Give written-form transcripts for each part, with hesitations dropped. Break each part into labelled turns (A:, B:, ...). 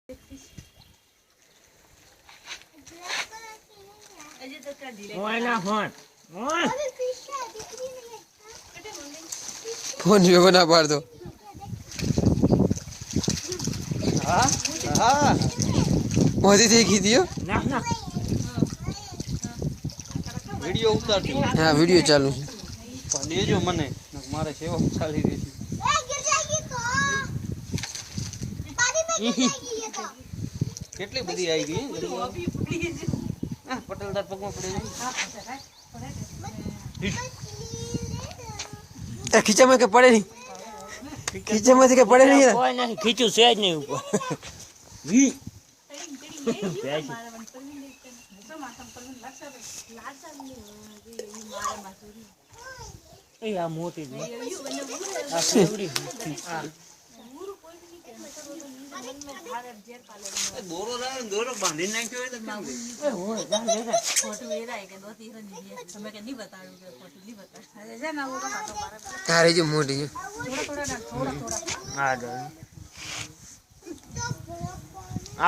A: Phone भी बना पार दो।
B: हाँ हाँ
A: मोदी देखी दियो
B: ना ना वीडियो उतार दो।
A: हाँ वीडियो चालू है।
B: ले जो मने मारे सेवा चाली रही थी। કેટલી બધી આવી ગઈ પટેલદાર પગમાં પડી
A: જાય ખીચા में के पड़े नहीं खींचे में के पड़े नहीं
C: कोई नहीं खींचू से नहीं ऊपर या मोटी
B: દોરો લાવે દોરો બાંધી નાખ્યો હોય તો કેમ
D: फोटो मेरा है कि 2 3 नहीं है समय के नहीं बताऊंगा फोटो नहीं बता है ना वो
A: तारे जो मोटी है
C: आ दो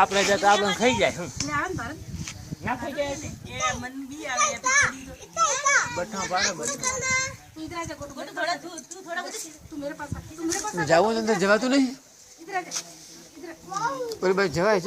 C: आपने जब आपने खाई जाए ना खाई जाए
D: ये मन भी आ गया
C: बट्टा पाड़े बट्टा
D: तू इधर आ जा थोड़ा तू थोड़ा तू मेरे पास आ तू मेरे पास
A: जाओ अंदर जवा तो नहीं
D: इधर आ जा इधर
A: पर भाई जवा है